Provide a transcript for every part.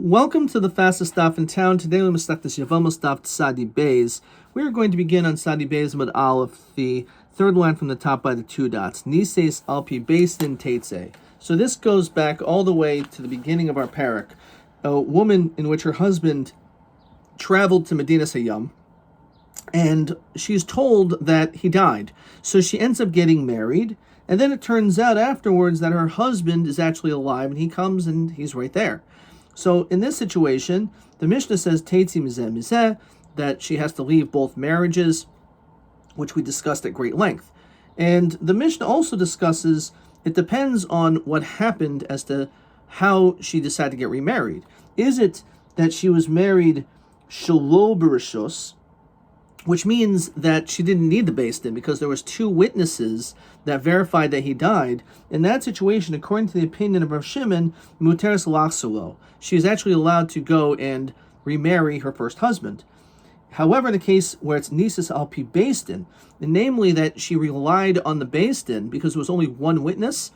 Welcome to the fastest stop in town. Today we must start this Yevamot stop Sadi Beis. We are going to begin on Sadi Beis Mud Aleph, the third line from the top by the two dots. Nises Alpi Beistin Teitze. So this goes back all the way to the beginning of our parak. A woman in which her husband traveled to Medina Sayyam, and she's told that he died. So she ends up getting married, and then it turns out afterwards that her husband is actually alive, and he comes and he's right there. So in this situation, the Mishnah says Teitzi Mizeh Mizeh, that she has to leave both marriages, which we discussed at great length. And the Mishnah also discusses, it depends on what happened as to how she decided to get remarried. Is it that she was married Shelo B'Rishus, which means that she didn't need the Beis Din because there was two witnesses that verified that he died. In that situation, according to the opinion of Rav Shimon, Muteres Lachsolo, she is actually allowed to go and remarry her first husband. However, in the case where it's Nisis Alpi Beis Din, namely that she relied on the Beis Din because there was only one witness,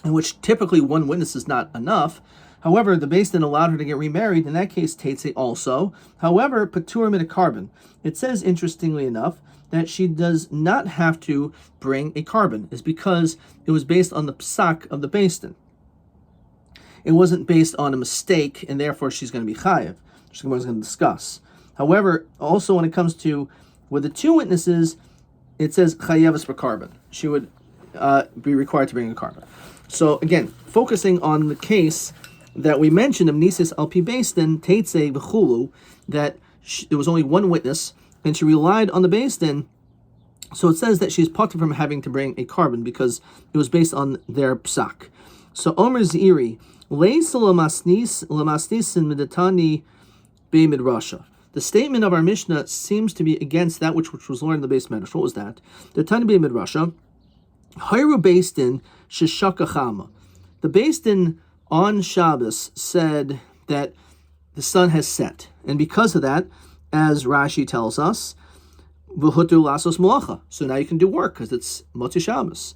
in which typically one witness is not enough. However, the Beis Din allowed her to get remarried. In that case, Teitze also. However, Paturim in a carbon. It says, interestingly enough, that she does not have to bring a carbon. Is because it was based on the psak of the Beis Din. It wasn't based on a mistake, and therefore she's going to be chayev, which we're going to discuss. However, also when it comes to with the two witnesses, it says chayevis for carbon. She would be required to bring a carbon. So again, focusing on the case that we mentioned of Nisis Alpi Beis Din, Teitze v'chulu, that there was only one witness, and she relied on the Beis Din. So it says that she's parted from having to bring a carbon because it was based on their psak. So Omer Ziri, Leis Lamasnisin Midatani Beimid Rasha. The statement of our Mishnah seems to be against that which was learned in the Beis Medrash. What was that? The Tani Beimid Rasha, Hayru Beis Din Sheshaka Chama. The Beis Din on Shabbos said that the sun has set, and because of that, as Rashi tells us, v'hutu lasos malacha. So now you can do work because it's Motzei Shabbos.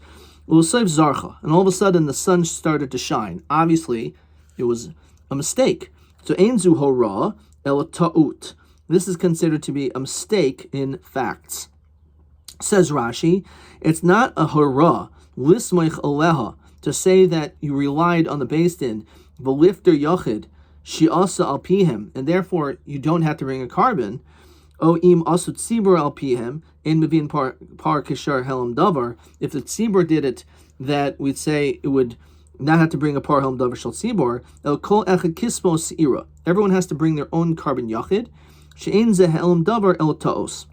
U'sayv zarcha, and all of a sudden the sun started to shine. Obviously, it was a mistake. So ein zu hora el ta'ut. This is considered to be a mistake in facts. Says Rashi, it's not a hora lismoich aleha, to say that you relied on the Beis Din, v'lifter yochid, shi'asa al pihem, and therefore you don't have to bring a carbon. O im asut tzibur al pihem, in mevin par kishar helam davar. If the tzibur did it, that we'd say it would not have to bring a par helam davar shal tzibur. El kol echad kismo seira. Everyone has to bring their own carbon yochid. She'en ze helam davar el taos.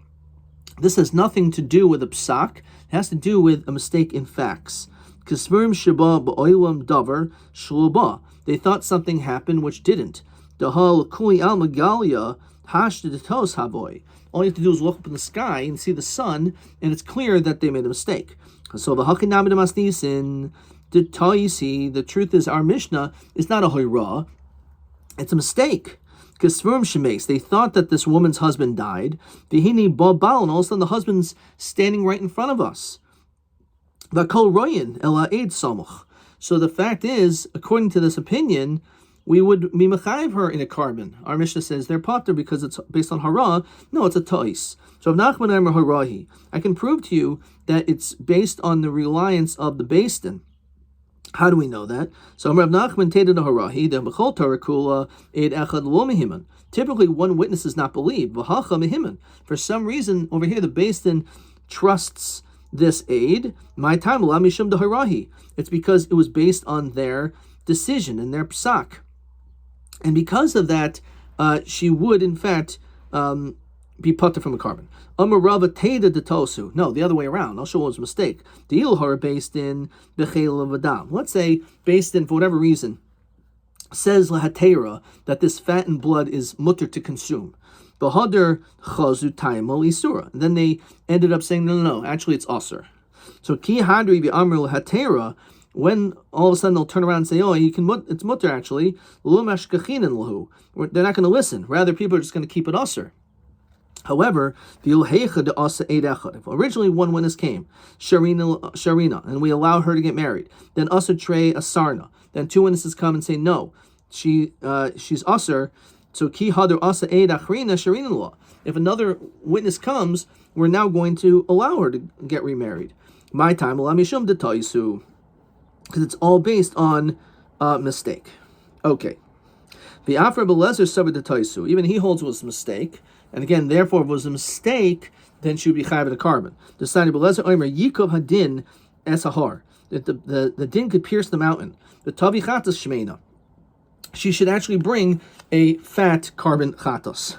This has nothing to do with a psak. It has to do with a mistake in facts. They thought something happened which didn't. All you have to do is look up in the sky and see the sun, and it's clear that they made a mistake. So the truth is, our Mishnah is not a hoira, it's a mistake. They thought that this woman's husband died, and all of a sudden the husband's standing right in front of us. So the fact is, according to this opinion, we would be mechayiv her in a carbon. Our Mishnah says they're pater because it's based on hara. No, it's a tois. So Nachman Eimer harahi, I can prove to you that it's based on the reliance of the Beis Din. How do we know that? So Rav Nachman tated the harahi, the b'chol Torah kula eid echad lo mehiman. Typically, one witness is not believed. V'hacha mehiman. For some reason, over here, the Beis Din trusts this aid. My time la mishum deharahi. It's because it was based on their decision and their psak, and because of that, she would in fact be putter from a carbon. Amarava teda de tosu. No, the other way around. I'll show it was a mistake. The ilhar based in bechel of adam. Let's say based in for whatever reason says lahatera that this fat and blood is mutter to consume. Bahadr chazu taimol isura. And then they ended up saying no, actually it's aser. So ki hadri v'amr lahatera. When all of a sudden they'll turn around and say, "Oh, it's mutter actually." They're not going to listen. Rather, people are just going to keep it aser. However, if originally one witness came, Sharina, and we allow her to get married, then Asa Trey Asarna, then two witnesses come and say, no, she's usher. So ki hadar asa eid achrina sharinin law. If another witness comes, we're now going to allow her to get remarried. My time mishum detaisu, because it's all based on mistake. Okay. The Afra Belezer Sabbath detaisu. Even he holds it was a mistake, and again, therefore, if it was a mistake, then she would be chayav the carbon. The Sani Belezer Omer Yikov Hadin Esahar. That the din could pierce the mountain. The Tavi Chatas Shmeina. She should actually bring a fat carbon chatos.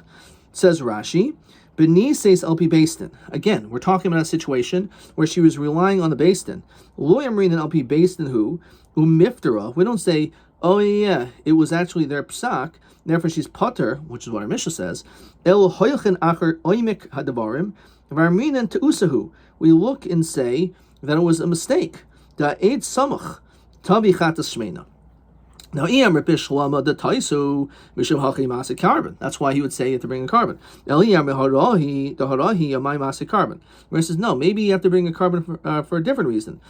Says Rashi, B'ni says LP Bastin. Again, we're talking about a situation where she was relying on the Bastin. Lo Yamrin and LP Bastin who Umiftara. We don't say, oh yeah, it was actually their psak. Therefore, she's potter, which is what our Mishnah says. El hoychen acher oimik hadavarim varminan teusahu. We look and say that it was a mistake. Da eid samach tavi chatas shmeina. Now, that's why he would say you have to bring a carbon. Where he says, no, maybe you have to bring a carbon for a different reason.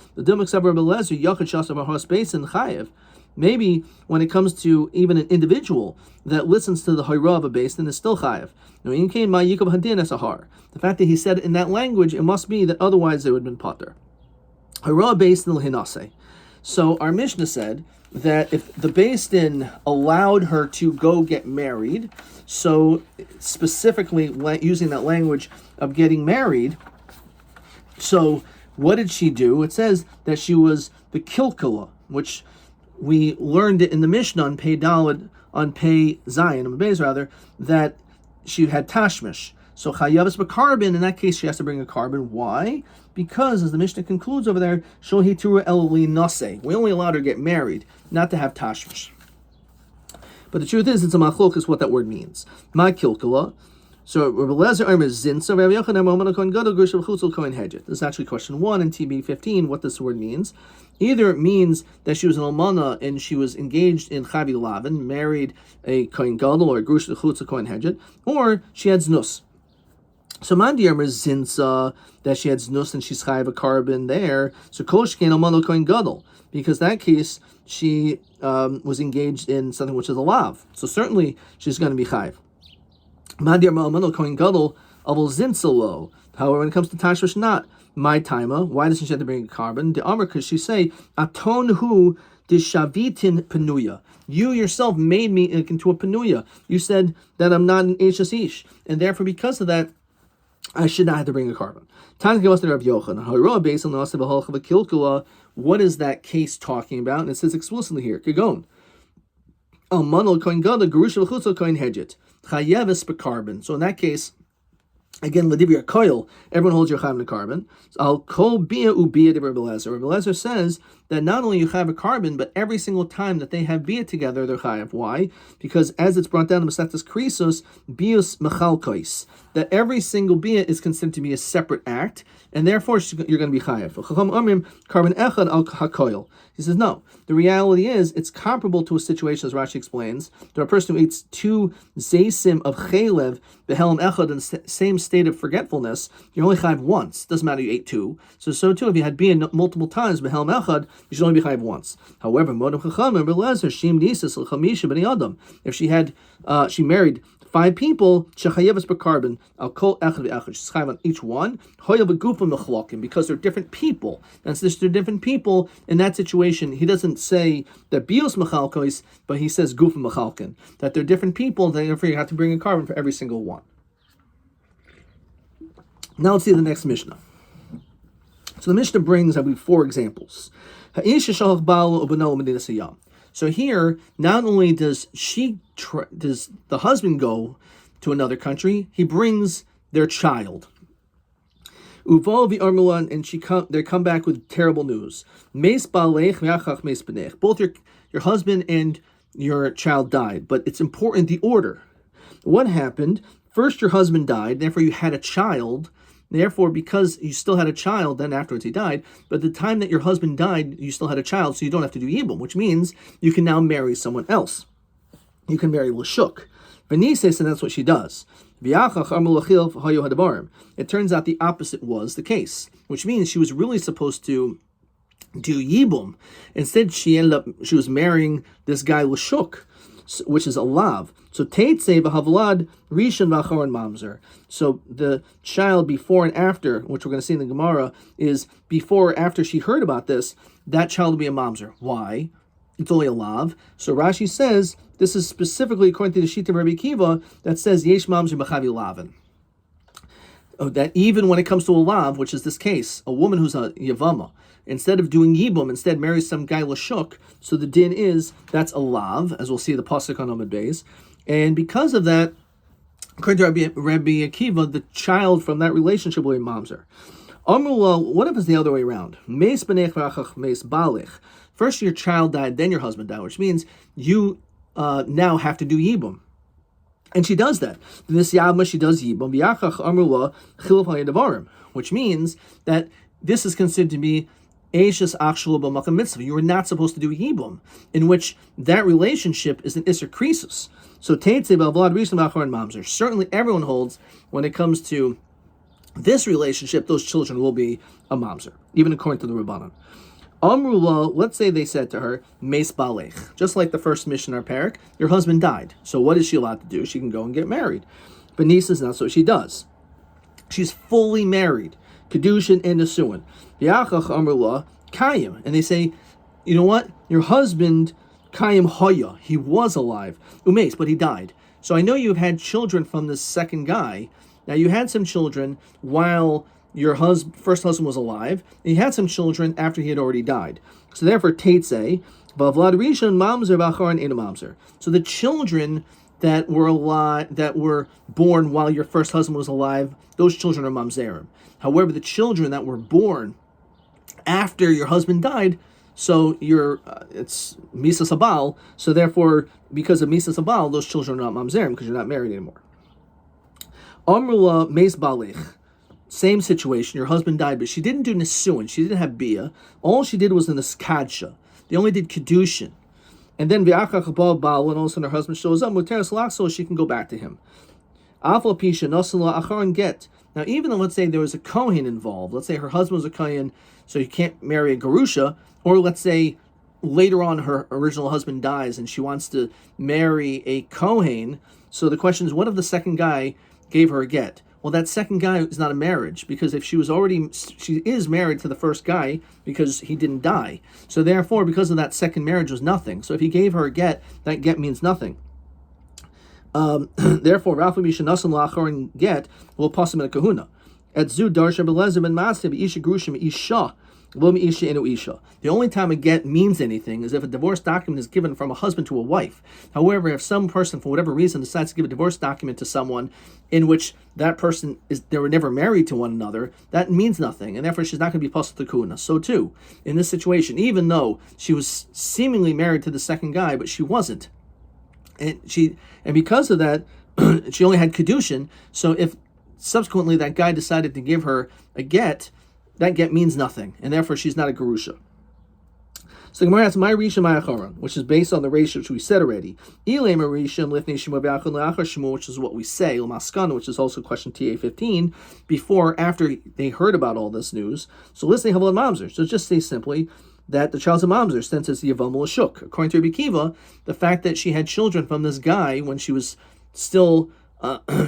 Maybe when it comes to even an individual that listens to the Hayra of a base, then is still chayev. The fact that he said it in that language, it must be that otherwise it would have been potter. Hayra based in hinase. So our Mishnah said that if the Beis Din allowed her to go get married, so specifically using that language of getting married, so what did she do? It says that she was the kilkala, which we learned it in the Mishnah on Pei Daled, on Pei Zayin, on Beis rather, that she had tashmish. So Chayavas b'carbon, in that case, she has to bring a carbon. Why? Because, as the Mishnah concludes over there, Shohi Tura El Linase. We only allowed her to get married, not to have tashmish. But the truth is, it's a machlok, what that word means. My kilkala. So Rabbi Lezer is zinsa. Rabbi Yochanan Mohamad Kohen Gadol Gershel Chutzul Kohen Hedget. This is actually question 1 in TB 15. What this word means? Either it means that she was an almana and she was engaged in chavi lavin, married a Kohen Gadol or a Gershel Chutzul Kohen Hedget, or she had znus. So Mandiyam is zinsa, that she had znus and she's chayiv a carbon there. So Koshkein almana Kohen Gadol, because that case she was engaged in something which is a lav. So certainly she's going to be chayiv. Mandiyam almana Kohen Gadol avol zinsa lo. However, when it comes to tashmish, not my timer. Why doesn't she have to bring a carbon? The Amr, because she say aton hu dishavitin penuya. You yourself made me into a penuya. You said that I'm not an ish, and therefore because of that, I should not have to bring a carbon. What is that case talking about? And it says explicitly here, Kagon. So in that case, again, Ladivya Koil, everyone holds your chav in a carbon. Al kol bia ubia de Rabbi Lezer. Rabbi Lezer says that not only you have a carbon, but every single time that they have bia together, they're chayav. Why? Because as it's brought down in Masechtas Krisos, bius machalkois, that every single bia is considered to be a separate act, and therefore you're going to be chayav. Carbon echad al hakoil. He says no. The reality is it's comparable to a situation, as Rashi explains, to a person who eats 2 zaysim of chaylev behelm echad in the same state of forgetfulness. You're only chayav once. Doesn't matter you ate 2. So too, if you had bia multiple times behelm echad, you should only be chayav once. However, if she had she married 5 people, shechayevas b'carbon al kol echad v'echad. She's chayav on each one. Hoya b'gufa mechlokim, because they're different people. And since they're different people, in that situation, he doesn't say that bios mechalkois, but he says gufa mechalkin, that they're different people, and therefore you have to bring a carbon for every single one. Now let's see the next Mishnah. So the Mishnah brings, I believe, 4 examples. So here, not only does the husband go to another country, he brings their child. Uval v'armulan, and they come back with terrible news. Both your husband and your child died, but it's important the order. What happened? First, your husband died, therefore you had a child. Therefore, because you still had a child, then afterwards he died, but at the time that your husband died, you still had a child, so you don't have to do Yibum, which means you can now marry someone else. You can marry Lashuk. Venises, and that's what she does. It turns out the opposite was the case, which means she was really supposed to do Yibum. Instead, she was marrying this guy Lashuk. which is a lav. So Teitzei v'havlad rishon v'acharon mamzer. So the child before and after, which we're going to see in the Gemara, is before or after she heard about this, that child will be a mamzer. Why? It's only a lav. So Rashi says this is specifically according to the Shita of Rabbi Akiva that says yesh mamzer b'chavi lavin. That even when it comes to a lav, which is this case, a woman who's a yevama, instead of doing yibum, instead marries some guy lashuk, so the din is, that's a lav, as we'll see the pasuk on Amud Beis. And because of that, according to Rabbi Akiva, the child from that relationship will be mamzer. Amrullah, what if it's the other way around? Meis b'nech v'achach meis balich. First your child died, then your husband died, which means you now have to do yibum. And she does that. This Yavma, she does Yibam, V'yachach Amrullah Chiluf HaYadavarim, which means that this is considered to be Eishes Achshul B'Makam Mitzvah. You are not supposed to do Yibam, in which that relationship is an Isser Krisus. So Teitzei B'Avlad Rishon V'Acharon Mamzer. Certainly everyone holds, when it comes to this relationship, those children will be a Mamzer, even according to the Rabbanan. Amrullah, let's say they said to her, Meis Balech, just like the first Mishnah parak, your husband died. So what is she allowed to do? She can go and get married. But Nisa is not, so she does. She's fully married. Kedushin and Nesuin. Yachach Amrullah, Kayim. And they say, you know what? Your husband, Kayim Hoya, he was alive. Umeis, but he died. So I know you've had children from this second guy. Now you had some children while your first husband was alive, and he had some children after he had already died. So therefore, Teitzei, V'avlad Rishon Mamzer V'acharon Ein Mamzer. So the children that were alive, that were born while your first husband was alive, those children are Mamzerim. However, the children that were born after your husband died, so it's Misa Sabal, so therefore, because of Misa Sabal, those children are not Mamzerim, because you're not married anymore. Amrullah Meis Balich. Same situation, your husband died, but she didn't do Nisuin, she didn't have Bia. All she did was the Niskadsha. They only did Kedushin. And then V'achach Baal Baal, when all of a sudden her husband shows up, Muteras Lach, so she can go back to him. Afal Pisha, Nasala Acharon Get. Now, even though, let's say there was a Kohen involved, let's say her husband was a Kohen, so you can't marry a Garusha, or let's say later on her original husband dies and she wants to marry a Kohen, so the question is, what if the second guy gave her a get? Well, that second guy is not a marriage, because if she is married to the first guy because he didn't die. So therefore, because of that second marriage was nothing. So if he gave her a get, that get means nothing. Therefore, Rafa Mishanasam Lacharin get will possibly a kahuna. At Zu Darsha Belezer ben Masib Isha Grushim Isha. The only time a get means anything is if a divorce document is given from a husband to a wife. However, if some person, for whatever reason, decides to give a divorce document to someone in which that person they were never married to one another, that means nothing, and therefore she's not going to be pasal tekuna. So too, in this situation, even though she was seemingly married to the second guy, but she wasn't, and because of that, she only had kedushin. So if subsequently that guy decided to give her a get, that get means nothing, and therefore she's not a gerusha. So Gemara has my Rishon my Acharon, which is based on the ratio which we said already. Ilay Rishon lifnei shemua v'achon le'achar shemua, which is what we say, l'maskana, which is also question TA 15. After they heard about all this news, so listen, havlad mamzer. So just say simply that the child's a mamzer, since it's the Yevamot Lashuk. According to Rabbi Akiva, the fact that she had children from this guy when she was still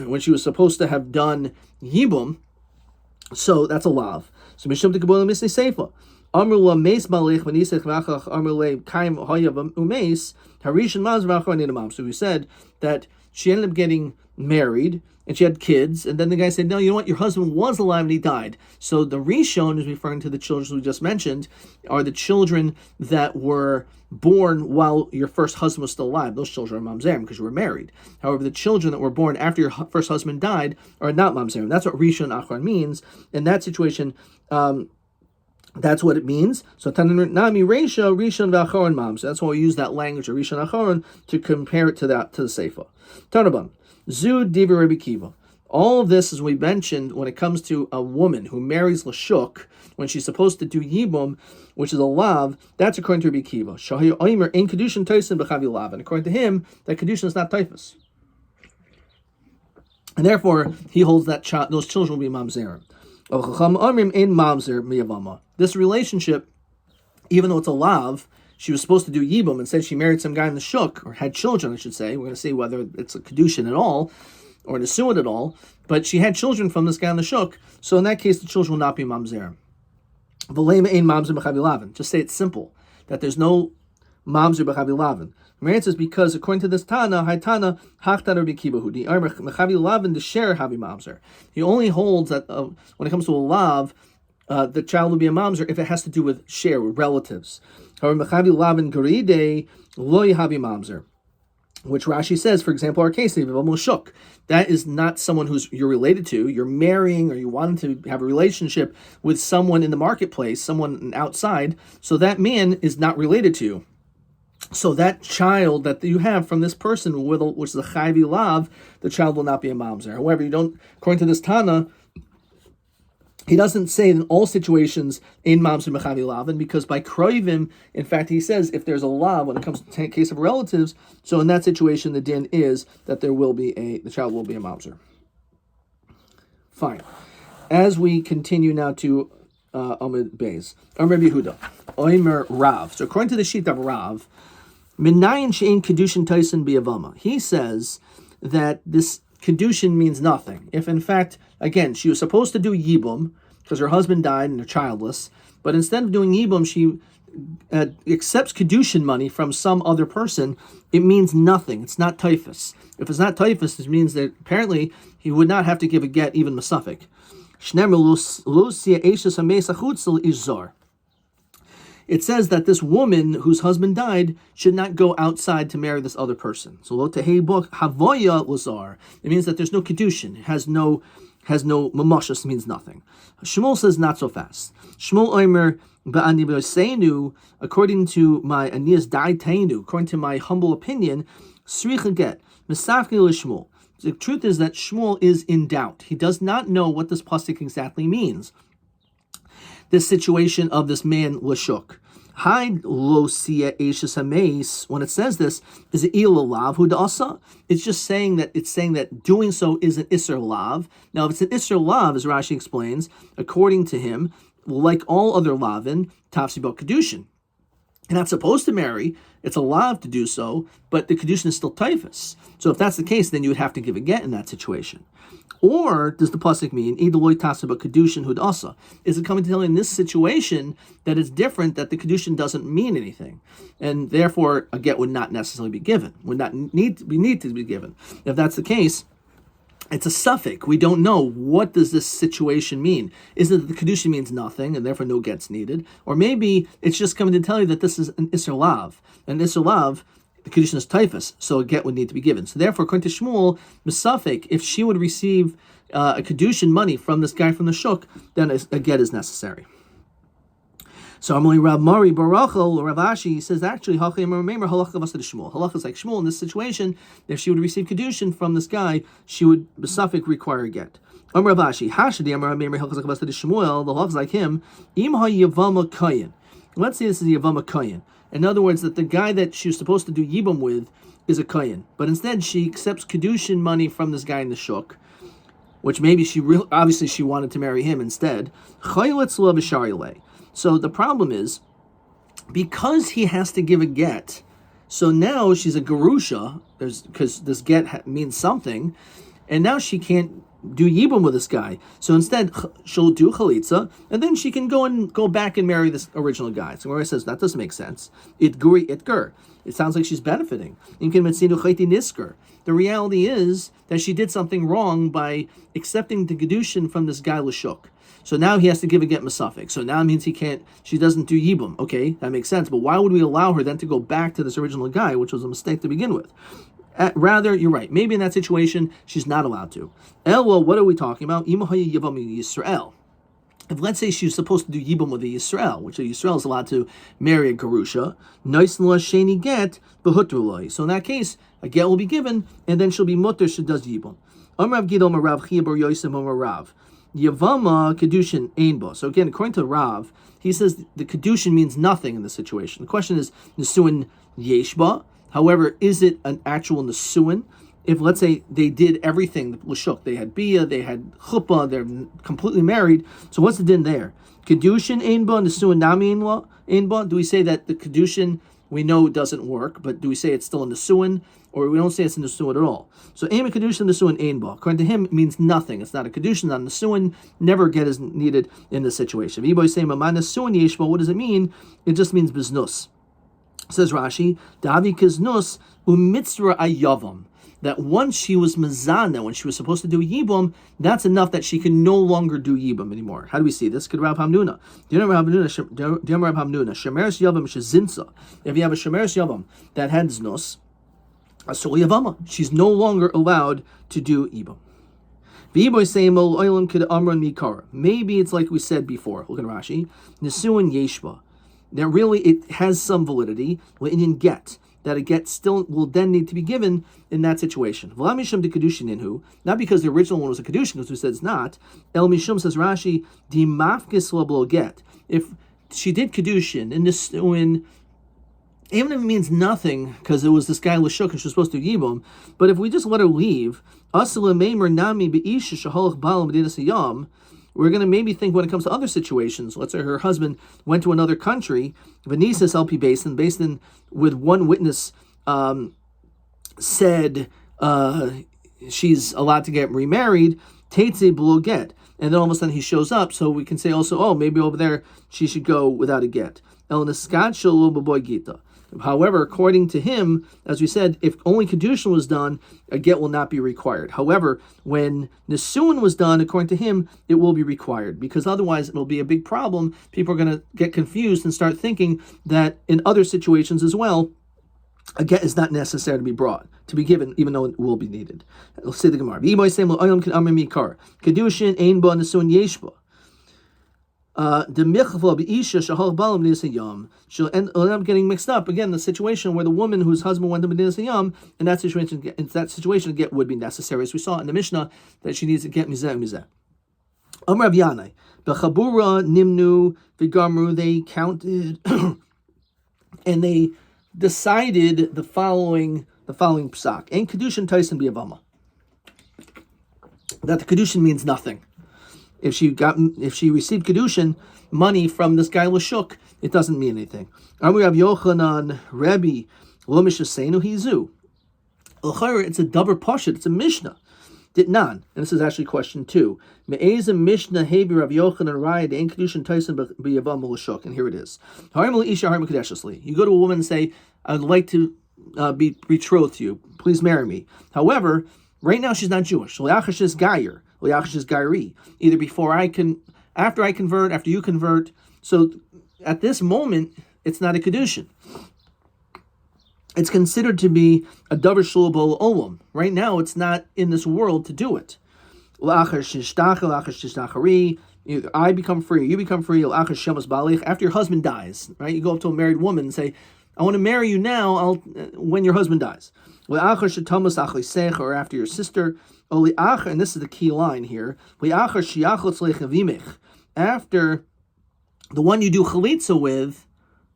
when she was supposed to have done yibum, so that's a lav. So Mishum Tekabolim Misnei Seifa. Amrullah Meis Malich V'Nisech V'Achach Amrullah Kaim Hoyav Umeis Harishan Maz V'Achar Ninamam. So we said that she ended up getting married and she had kids, and then the guy said, no, you know what, your husband was alive and he died. So the Rishon is referring to the children we just mentioned, are the children that were born while your first husband was still alive. Those children are mamzerim because you were married. However, the children that were born after your first husband died are not mamzerim. That's what Rishon Achron means. In that situation, that's what it means. So Tananami Reisha, Rishon V'Acharon Mam. So that's why we use that language of Rishon Acharon to compare it to the Seifa. Tanaban. Zu Diva Rabbi Akiva. All of this, as we mentioned, when it comes to a woman who marries Lashuk, when she's supposed to do Yibum, which is a lav, that's according to Rabbi Akiva. Shahi Oimer in Kedushin Toisin B'chavi Lav. And according to him, that Kedushin is not typhus. And therefore, he holds that those children will be mamzerim. This relationship, even though it's a lav, she was supposed to do Yibum, instead she married some guy in the Shuk, or had children, I should say. We're going to see whether it's a Kedushin at all, or an Isuin at all, but she had children from this guy in the Shuk, so in that case, the children will not be Mamzer. Just say it's simple, that there's no Mamzer B'chavi Lavin. The answer is because, according to this Tana, Haitana, Hachtan Rabbi Kibahudi, Mechavi Lavin, the share Havi Mamzer. He only holds that when it comes to a Lav, the child will be a Mamzer if it has to do with share, with relatives. However, Mechavi Lavin Garide, Lo Yahavi Mamzer. Which Rashi says, for example, our case, Shuk. That is not someone you're related to. You're marrying, or you want to have a relationship with someone in the marketplace, someone outside. So that man is not related to you. So that child that you have from this person, which is a chayvi lav, the child will not be a mamzer. However, according to this Tana, he doesn't say in all situations in mamzer mechavi lavin, because by kroivim, in fact, he says if there's a lav when it comes to case of relatives, so in that situation the din is that the child will be a mamzer. Fine. As we continue now to Amid Beis, Amr Yehuda, Omer Rav. So according to the sheet of Rav, Minayin she'in kedushin taisin biyavama. He says that this kedushin means nothing. If in fact, again, she was supposed to do yibum because her husband died and they're childless, but instead of doing yibum, she accepts kedushin money from some other person. It means nothing. It's not typhus. If it's not typhus, it means that apparently he would not have to give a get, even masafik. It says that this woman whose husband died should not go outside to marry this other person. So lo tehei bo havoya lazar. It means that there's no kedushin. It has no mamashas, means nothing. Shmuel says not so fast. Shmuel omer ba'ani b'yoseinu, according to my anias daiteinu, according to my humble opinion, sricha get misafki l'shmuel. The truth is that Shmuel is in doubt. He does not know what this pasuk exactly means. This situation of this man Lashuk. Hide lo sia eishes hameis. When it says this, is it il lav hudasa? It's just saying that doing so is an isser lav. Now, if it's an isser lav, as Rashi explains, according to him, like all other lavin, tafsi bo kedushin. You're not supposed to marry. It's a lav to do so, but the kedushin is still typhus. So if that's the case, then you would have to give a get in that situation. Or does the pasuk mean idoloi tasaba kedushin hudasa? Is it coming to tell you in this situation that it's different, that the kedushin doesn't mean anything, and therefore a get would not necessarily be given, would not need to be given? If that's the case, it's a suffix. We don't know what does this situation mean. Is it that the kedushin means nothing and therefore no gets needed, or maybe it's just coming to tell you that this is an isser lav, an isser lav. The kedushin is typhus, so a get would need to be given. So therefore, according to Shmuel, Mesafik, if she would receive a kedushin money from this guy from the shuk, then a get is necessary. So Amali Rav Mari Barachel Rav Ashi says actually halacha is like Shmuel in this situation. If she would receive kedushin from this guy, she would Mesafik require a get. Rav Ashi Hashadi Amar Meimar halachas Shmuel. The halacha is like him. Im ha Yevamot kayin. Let's say this is Yevamot kayin. In other words, that the guy that she was supposed to do yibum with is a kohen, but instead she accepts kedushin money from this guy in the shuk, which maybe obviously she wanted to marry him instead. So the problem is, because he has to give a get, so now she's a gerusha, because this get means something, and now she can't do yibum with this guy. So instead, she'll do chalitza, and then she can go back and marry this original guy. So Gemara says that doesn't make sense. Itgur. It sounds like she's benefiting. The reality is that she did something wrong by accepting the kedushin from this guy Lashuk. So now he has to give a get masafik. So now it means she doesn't do yibum. Okay, that makes sense. But why would we allow her then to go back to this original guy, which was a mistake to begin with? Rather, you're right. Maybe in that situation, she's not allowed to. Well, what are we talking about? Yisrael. If let's say she's supposed to do yibum with a Yisrael, which a Yisrael is allowed to marry a gerusha, sheni get behutruloi. So in that case, a get will be given, and then she'll be mutter. She does yibum. Amrav Gidom Rav Chia Bar Yosem Rav Yevama kedushin einbo. So again, according to Rav, he says the kedushin means nothing in this situation. The question is nesuin yeshba. However, is it an actual nesuin? If, let's say, they did everything, l'shuk, they had bia, they had chuppah, they're completely married, so what's the din there? Kedushin ein ba, nesuin nami ein ba? Do we say that the kedushin we know it doesn't work, but do we say it's still in the Nisuin, or we don't say it's in the Nisuin at all? So Aim Kedushin Nisuin Ein Ba. According to him, it means nothing. It's not a Kedushin, not a Nisuin. Never get is needed in this situation. If say Mama Nisuin Yeshba, what does it mean? It just means biznus. Says Rashi, Davi Kiznus Umitzra Ayavam. That once she was Mazana, when she was supposed to do Yibum, that's enough that she can no longer do Yibum anymore. How do we see this? Could Rav Hamnuna. Do you know Rav Hamnuna? Shemeres Yavam Shezinsa. If you have a Shemeres Yavam that had Znus, Asur Yavama, she's no longer allowed to do Yibum. Maybe it's like we said before. Look at Rashi. Nisuin Yeshba. That really it has some validity. In get. That a get still will then need to be given in that situation. Not because the original one was a kedushin, because we said it's not. El mishum, says Rashi, di mafkis lo get. If she did kedushin in this, even if it means nothing, because it was this guy Lashuk and she was supposed to give him, but if we just let her leave, we're going to maybe think when it comes to other situations. Let's say her husband went to another country, Venices LP Basin with one witness said she's allowed to get remarried, Teitze below get. And then all of a sudden he shows up, so we can say also, oh, maybe over there she should go without a get. El Niskat Shalo Baboy Gita. However, according to him, as we said, if only Kedushin was done, a get will not be required. However, when Nisuin was done, according to him, it will be required, because otherwise it will be a big problem. People are going to get confused and start thinking that in other situations as well, a get is not necessary to be brought, to be given, even though it will be needed. Let's say the Gemara. Kedushin ein ba Nisuin yeshba. The michva be'isha shahal balam b'nei yam. She'll end up getting mixed up again. The situation where the woman whose husband went to b'nei yam, in that situation, a get would be necessary, as we saw in the Mishnah that she needs to get mizeh. Amar Rav Yanai b'chabura nimnu v'gamru. They counted and they decided the following psak. Ein kedushin taisin b'yavama. That the kedushin means nothing. If she received kedushin money from this guy Lashuk, it doesn't mean anything. Amar Rav Yochanan Rabbi lo mishasenu hizu. It's a davar pashut. It's a mishnah. Ditnan, and this is actually question 2. Me'ezem mishnah hebi Rav Yochanan Raya de ein kedushin taisin b'yavam Lashuk, and here it is. You go to a woman and say, "I'd like to be betrothed to you. Please marry me." However, right now she's not Jewish. Either after I convert, after you convert. So at this moment, it's not a kedushin. It's considered to be a davar shelo b'ol olam. Right now, it's not in this world to do it. Either I become free, you become free. After your husband dies, right? You go up to a married woman and say, "I want to marry you now. When your husband dies." Or after your sister. And this is the key line here. After the one you do chalitza with,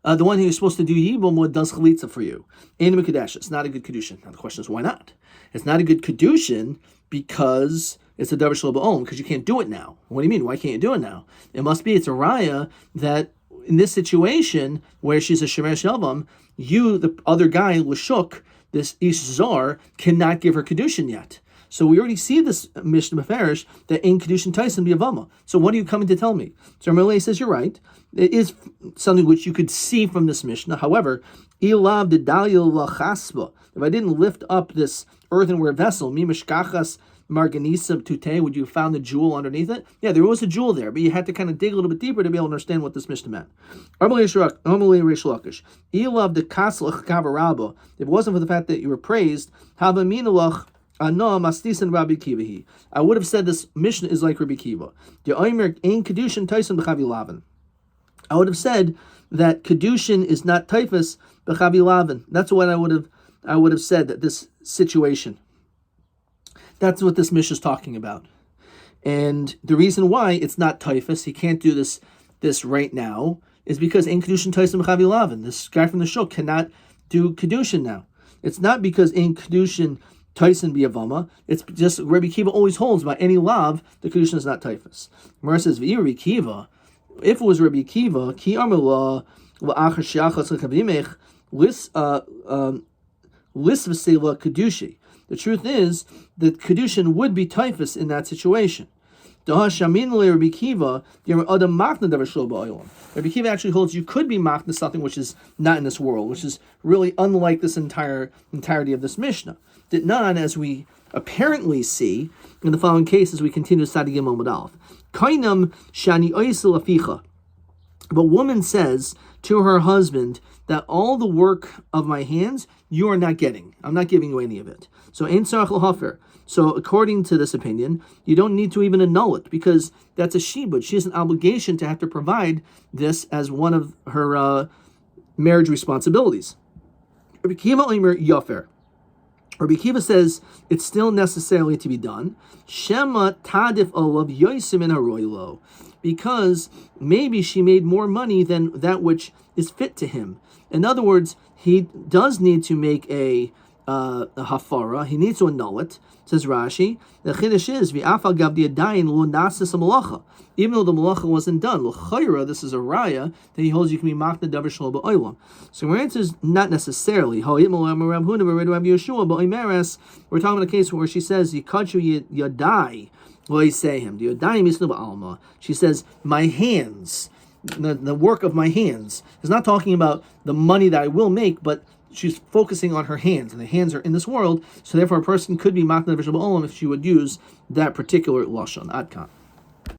the one who you're supposed to do yibum with does chalitza for you. It's not a good kedushin. Now the question is, why not? It's not a good kedushin because it's a davar shelo b'olam, because you can't do it now. What do you mean? Why can't you do it now? It must be it's a raya that in this situation where she's a shemeres yavam, you, the other guy, Lashuk, this ish zar, cannot give her kedushin yet. So we already see this Mishnah Mefarish that in Kedushin Taisin B'Yavama. So what are you coming to tell me? So Ramalei says you're right. It is something which you could see from this Mishnah. However, Ilav Dedalya Lachasba. If I didn't lift up this earthenware vessel, Mimishkachas Marganisab Tute, would you have found the jewel underneath it? Yeah, there was a jewel there, but you had to kind of dig a little bit deeper to be able to understand what this Mishnah meant. Ilav the Kaslach Kavaraba. If it wasn't for the fact that you were praised, Havaminalach. I would have said this Mishnah is like Rabbi Kiva. I would have said that kedushin is not typhus b'chavi lavin. That's what I would have said, that this situation. That's what this Mishnah is talking about. And the reason why it's not typhus, he can't do this right now, is because in kedushin typhus b'chavi lavin. This guy from the shul cannot do kedushin now. It's not because in kedushin Taisin b'Yavama. It's just Rabbi Kiva always holds by any lav the kedushin is not typhus. Gemara says Rabbi Kiva. If it was Rabbi Kiva, ki amar la la'achar she'achas l'chavimech. lisvasela kedushi. The truth is that kedushin would be typhus in that situation. Rabbi Kiva actually holds you could be machna something which is not in this world, which is really unlike this entirety of this Mishnah. That none, as we apparently see in the following cases, we continue to study Gimel Amud Aleph. Kainam shani oisel aficha. The woman says to her husband that all the work of my hands you are not getting. I'm not giving you any of it. So ein tzarich l'hafer. So according to this opinion, you don't need to even annul it because that's a shibud. She has an obligation to have to provide this as one of her marriage responsibilities. Rabbi Kiva Omer Yofer. Rabbi Kiva says it's still necessarily to be done. Shema tadif olav yosim in haroilo, because maybe she made more money than that which is fit to him. In other words, he does need to make a hafara. He needs to annul it. Says Rashi, the chiddush is v'afal gav di'adayin lo nasis malacha. Even though the malacha wasn't done, l'chayra, this is a raya that he holds you can be machna davar shelo ba'olam. So our answer is not necessarily. We're talking about a case where she says yikachu yadai lo yisehem. The yadai misnu ba'alma. She says my hands, the work of my hands. Is not talking about the money that I will make, but she's focusing on her hands, and the hands are in this world, so therefore a person could be machna davar shelo ba'olam if she would use that particular lashon. Ad kan.